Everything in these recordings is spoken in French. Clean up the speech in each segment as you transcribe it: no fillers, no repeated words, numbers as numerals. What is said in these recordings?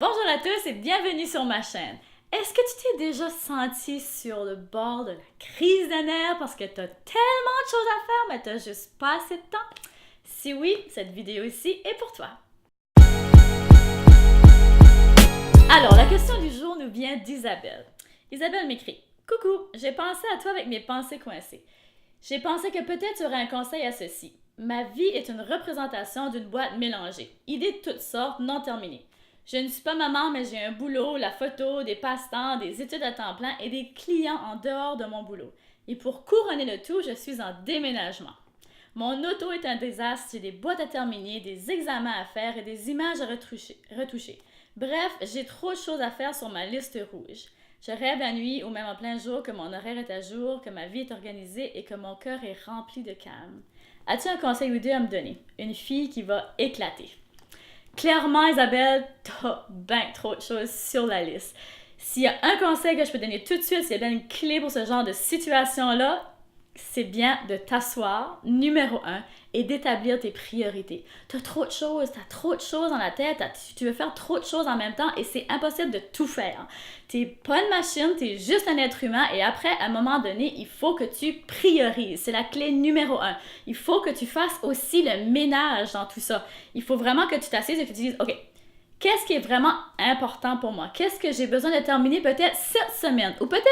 Bonjour à tous et bienvenue sur ma chaîne. Est-ce que tu t'es déjà senti sur le bord de la crise de nerfs parce que tu as tellement de choses à faire mais tu n'as juste pas assez de temps? Si oui, cette vidéo ici est pour toi. Alors, la question du jour nous vient d'Isabelle. Isabelle m'écrit: Coucou, j'ai pensé à toi avec mes pensées coincées. J'ai pensé que peut-être tu aurais un conseil à ceci. Ma vie est une représentation d'une boîte mélangée, idées de toutes sortes, non terminées. Je ne suis pas maman, mais j'ai un boulot, la photo, des passe-temps, des études à temps plein et des clients en dehors de mon boulot. Et pour couronner le tout, je suis en déménagement. Mon auto est un désastre, j'ai des boîtes à terminer, des examens à faire et des images à retoucher. Bref, j'ai trop de choses à faire sur ma liste rouge. Je rêve la nuit ou même en plein jour que mon horaire est à jour, que ma vie est organisée et que mon cœur est rempli de calme. As-tu un conseil ou deux à me donner? Une fille qui va éclater. Clairement, Isabelle, t'as bien trop de choses sur la liste. S'il y a un conseil que je peux donner tout de suite, s'il y a bien une clé pour ce genre de situation-là, c'est bien de t'asseoir, numéro un, et d'établir tes priorités. T'as trop de choses, t'as trop de choses dans la tête, tu veux faire trop de choses en même temps et c'est impossible de tout faire. T'es pas une machine, t'es juste un être humain et après, à un moment donné, il faut que tu priorises. C'est la clé numéro un. Il faut que tu fasses aussi le ménage dans tout ça. Il faut vraiment que tu t'assises et que tu dises, OK, qu'est-ce qui est vraiment important pour moi? Qu'est-ce que j'ai besoin de terminer peut-être cette semaine ou peut-être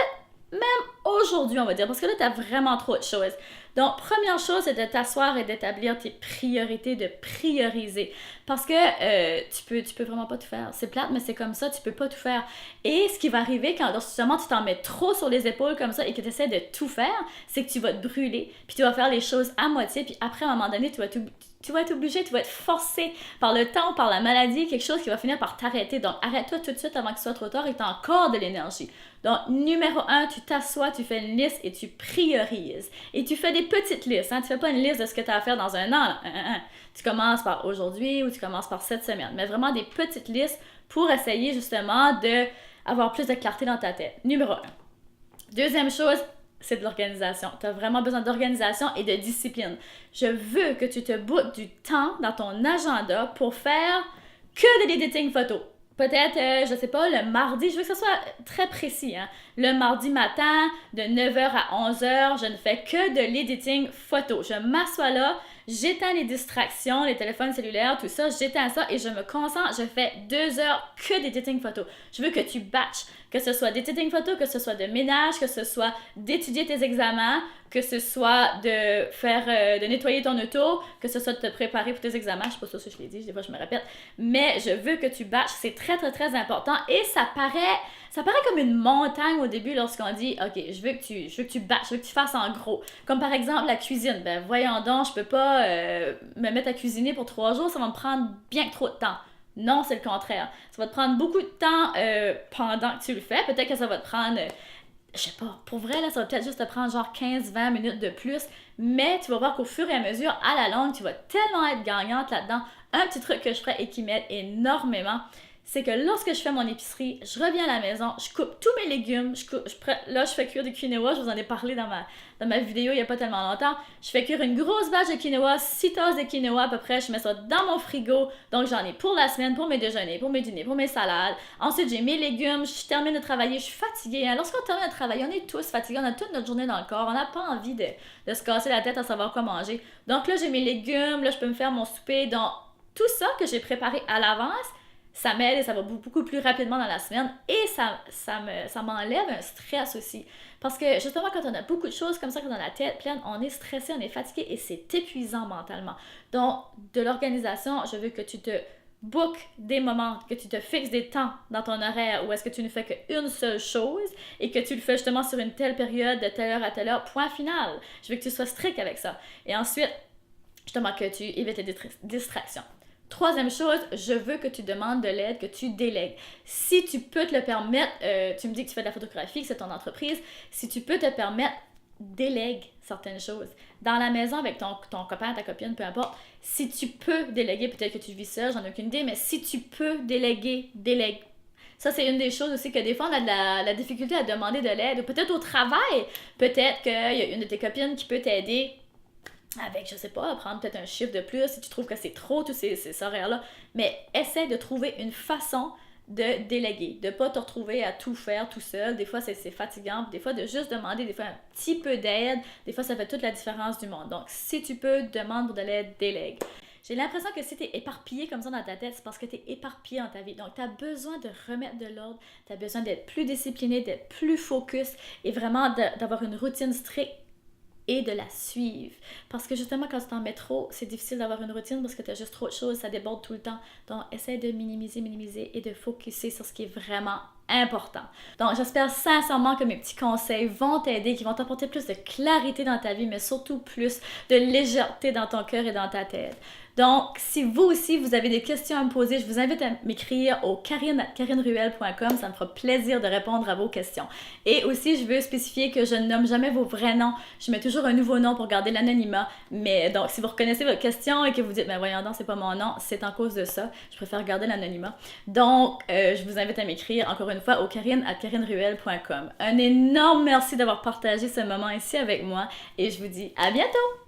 même aujourd'hui, on va dire, parce que là, tu as vraiment trop de choses. Donc, première chose, c'est de t'asseoir et d'établir tes priorités, de prioriser. Parce que tu peux vraiment pas tout faire. C'est plate, mais c'est comme ça, tu peux pas tout faire. Et ce qui va arriver quand justement tu t'en mets trop sur les épaules comme ça et que tu essaies de tout faire, c'est que tu vas te brûler, puis tu vas faire les choses à moitié, puis après, à un moment donné, tu vas être obligé, tu vas être forcé par le temps, par la maladie, quelque chose qui va finir par t'arrêter. Donc, arrête-toi tout de suite avant que ce soit trop tard et que tu as encore de l'énergie. Donc, numéro un, tu t'assois, tu fais une liste et tu priorises. Et tu fais des petites listes. Hein? Tu fais pas une liste de ce que tu as à faire dans un an. Tu commences par aujourd'hui ou tu commences par cette semaine. Mais vraiment des petites listes pour essayer justement d'avoir plus de clarté dans ta tête. Numéro un. Deuxième chose, c'est de l'organisation. Tu as vraiment besoin d'organisation et de discipline. Je veux que tu te bookes du temps dans ton agenda pour faire que de l'editing photo. Peut-être, je sais pas, le mardi, je veux que ce soit très précis. Hein? Le mardi matin, de 9h à 11h, je ne fais que de l'editing photo. Je m'assois là, j'éteins les distractions, les téléphones cellulaires, tout ça, j'éteins ça et je me concentre, je fais 2 heures que d'editing photo. Je veux que tu batches, que ce soit d'editing photo, que ce soit de ménage, que ce soit d'étudier tes examens, que ce soit de faire, de nettoyer ton auto, que ce soit de te préparer pour tes examens. Je sais pas si je l'ai dit, des fois je me répète, mais je veux que tu batches, c'est très très très important et ça paraît comme une montagne au début lorsqu'on dit OK, je veux que tu batches, je veux que tu fasses en gros. Comme par exemple la cuisine. Ben voyons donc, je peux pas me mettre à cuisiner pour 3 jours, ça va me prendre bien trop de temps. Non, c'est le contraire. Ça va te prendre beaucoup de temps pendant que tu le fais. Peut-être que ça va te prendre, je sais pas, pour vrai, là, ça va peut-être juste te prendre genre 15-20 minutes de plus. Mais tu vas voir qu'au fur et à mesure, à la longue, tu vas tellement être gagnante là-dedans. Un petit truc que je ferais et qui m'aide énormément, c'est que lorsque je fais mon épicerie, je reviens à la maison, je coupe tous mes légumes, là je fais cuire du quinoa, je vous en ai parlé dans ma vidéo il n'y a pas tellement longtemps. Je fais cuire une grosse batch de quinoa, 6 tasses de quinoa à peu près, je mets ça dans mon frigo, donc j'en ai pour la semaine, pour mes déjeuners, pour mes dîners, pour mes salades. Ensuite j'ai mes légumes, je termine de travailler, je suis fatiguée. Hein? Lorsqu'on termine de travailler, on est tous fatigués, on a toute notre journée dans le corps, on n'a pas envie de se casser la tête à savoir quoi manger. Donc là j'ai mes légumes, là je peux me faire mon souper, donc tout ça que j'ai préparé à l'avance, ça m'aide et ça va beaucoup plus rapidement dans la semaine et ça m'enlève un stress aussi. Parce que justement, quand on a beaucoup de choses comme ça dans la tête pleine, on est stressé, on est fatigué et c'est épuisant mentalement. Donc, de l'organisation, je veux que tu te book des moments, que tu te fixes des temps dans ton horaire où est-ce que tu ne fais qu'une seule chose et que tu le fais justement sur une telle période, de telle heure à telle heure, point final. Je veux que tu sois strict avec ça. Et ensuite, justement, que tu évites les distractions. Troisième chose, je veux que tu demandes de l'aide, que tu délègues. Si tu peux te le permettre, tu me dis que tu fais de la photographie, que c'est ton entreprise, si tu peux te permettre, délègue certaines choses. Dans la maison avec ton copain, ta copine, peu importe, si tu peux déléguer, peut-être que tu vis seul, j'en ai aucune idée, mais si tu peux déléguer, délègue. Ça, c'est une des choses aussi que des fois, on a de la difficulté à demander de l'aide, ou peut-être au travail, peut-être qu'il y a une de tes copines qui peut t'aider avec, je sais pas, prendre peut-être un chiffre de plus si tu trouves que c'est trop tous ces horaires-là. Mais essaie de trouver une façon de déléguer, de ne pas te retrouver à tout faire tout seul. Des fois, c'est fatigant. Des fois, de juste demander des fois un petit peu d'aide, des fois, ça fait toute la différence du monde. Donc, si tu peux, demande pour de l'aide, délègue. J'ai l'impression que si tu es éparpillé comme ça dans ta tête, c'est parce que tu es éparpillé dans ta vie. Donc, tu as besoin de remettre de l'ordre, tu as besoin d'être plus discipliné, d'être plus focus et vraiment d'avoir une routine stricte et de la suivre. Parce que justement, quand tu t'en mets trop, c'est difficile d'avoir une routine parce que tu as juste trop de choses, ça déborde tout le temps. Donc, essaie de minimiser et de focuser sur ce qui est vraiment important. Donc, j'espère sincèrement que mes petits conseils vont t'aider, qui vont t'apporter plus de clarité dans ta vie, mais surtout plus de légèreté dans ton cœur et dans ta tête. Donc, si vous aussi, vous avez des questions à me poser, je vous invite à m'écrire au karine@karineruel.com. Ça me fera plaisir de répondre à vos questions. Et aussi, je veux spécifier que je ne nomme jamais vos vrais noms. Je mets toujours un nouveau nom pour garder l'anonymat. Mais donc, si vous reconnaissez votre question et que vous dites, mais voyons donc, c'est pas mon nom, c'est en cause de ça. Je préfère garder l'anonymat. Donc, je vous invite à m'écrire encore une fois au karine@karineruel.com. Un énorme merci d'avoir partagé ce moment ici avec moi et je vous dis à bientôt!